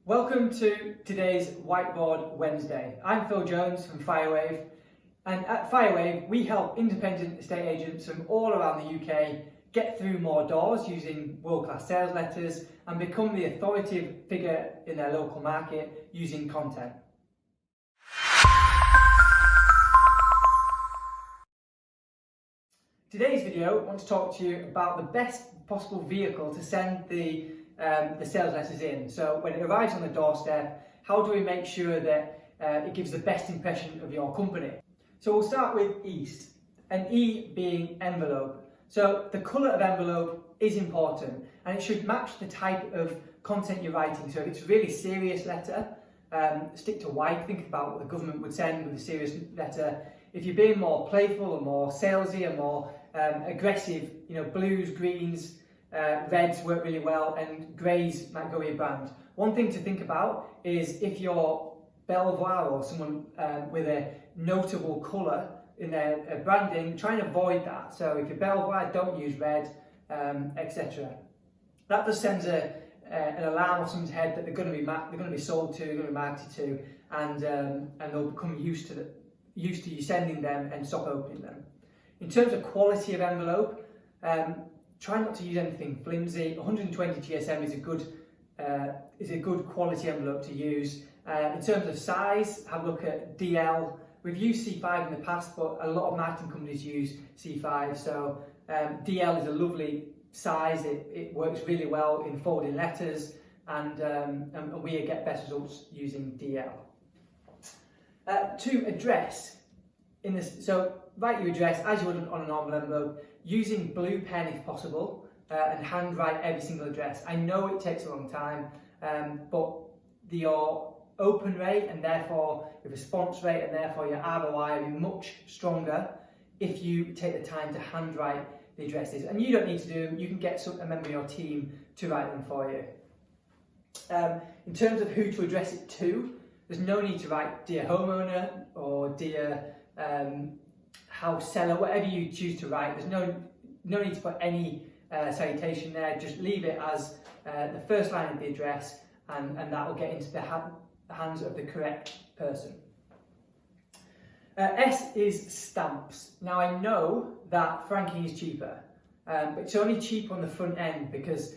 Welcome to today's Whiteboard Wednesday. I'm Phil Jones from Firewave, and at Firewave we help independent estate agents from all around the UK get through more doors using world-class sales letters and become the authoritative figure in their local market using content. Today's video, I want to talk to you about the best possible vehicle to send the sales letters in. So when it arrives on the doorstep, how do we make sure that it gives the best impression of your company? So we'll start with East, and E being envelope. So the colour of envelope is important, and it should match the type of content you're writing. So if it's a really serious letter, stick to white. Think about what the government would send with a serious letter. If you're being more playful or more salesy or more aggressive, blues, greens, reds work really well, and greys might go with your brand. One thing to think about is if you're Belvoir or someone with a notable colour in their branding, try and avoid that. So if you're Belvoir, don't use red, etc. That just sends an alarm off someone's head that they're going to be sold to, they're going to be marketed to, and they'll become used to you sending them and stop opening them. In terms of quality of envelope, try not to use anything flimsy. 120 GSM is a good quality envelope to use. In terms of size, have a look at DL. We've used C5 in the past, but a lot of marketing companies use C5. So DL is a lovely size. It works really well in forwarding letters, and we get best results using DL. To address in this, so write your address as you would on a normal envelope, using blue pen if possible, and handwrite every single address. I know it takes a long time, but your open rate and therefore your response rate and therefore your ROI will be much stronger if you take the time to handwrite the addresses. And you don't need to do them, you can get a member of your team to write them for you. In terms of who to address it to, there's no need to write Dear Homeowner or Dear House Seller, whatever you choose to write. There's no need to put any salutation there. Just leave it as the first line of the address, and that will get into the hands of the correct person. S is stamps. Now I know that franking is cheaper, but it's only cheap on the front end because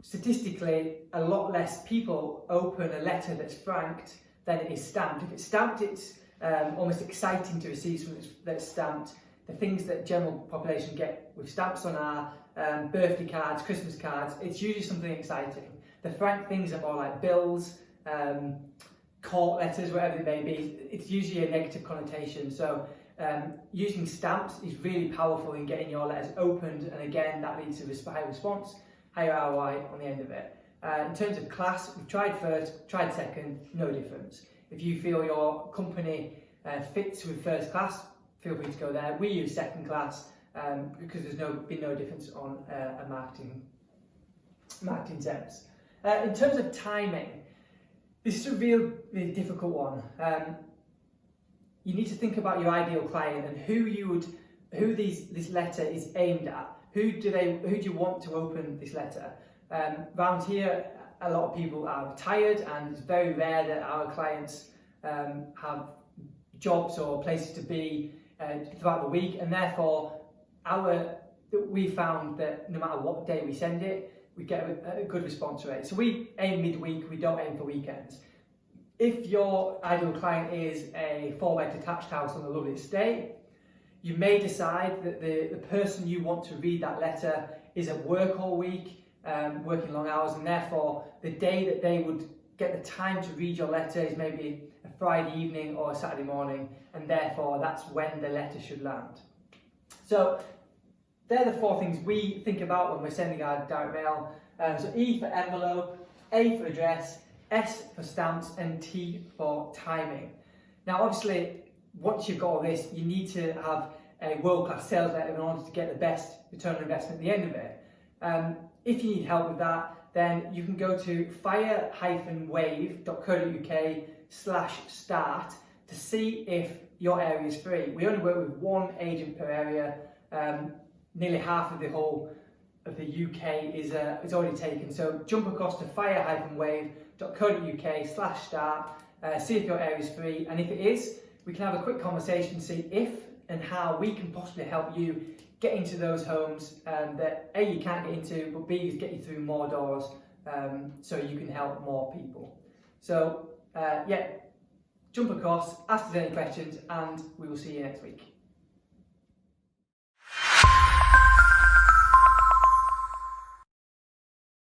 statistically a lot less people open a letter that's franked than it is stamped. If it's stamped, it's almost exciting to receive something that's stamped. The things that general population get with stamps on are birthday cards, Christmas cards. It's usually something exciting. The frank things are more like bills, court letters, whatever it may be. It's usually a negative connotation. So using stamps is really powerful in getting your letters opened, and again that leads to higher response, higher ROI on the end of it. In terms of class, we've tried first, tried second, no difference. If you feel your company fits with first class, feel free to go there. We use second class because there's been no difference on a marketing sense. In terms of timing, this is a really difficult one. You need to think about your ideal client and who this letter is aimed at. Who do you want to open this letter? Around here, a lot of people are retired, and it's very rare that our clients have jobs or places to be throughout the week, and therefore we found that no matter what day we send it, we get a good response rate. So we aim midweek, we don't aim for weekends. If your ideal client is a 4-bed detached house on a lovely estate, you may decide that the person you want to read that letter is at work all week, working long hours, and therefore the day that they would get the time to read your letter is maybe a Friday evening or a Saturday morning, and therefore that's when the letter should land. So they're the 4 things we think about when we're sending our direct mail. So E for envelope, A for address, S for stamps, and T for timing. Now obviously, once you've got all this, you need to have a world-class sales letter in order to get the best return on investment at the end of it. If you need help with that, then you can go to fire-wave.co.uk/start to see if your area is free. We only work with 1 agent per area. Nearly half of the whole of the UK is already taken. So jump across to fire-wave.co.uk/start, see if your area is free, and if it is, we can have a quick conversation, see if and how we can possibly help you get into those homes that A, you can't get into, but B, get you through more doors so you can help more people. So yeah, jump across, ask us any questions, and we will see you next week.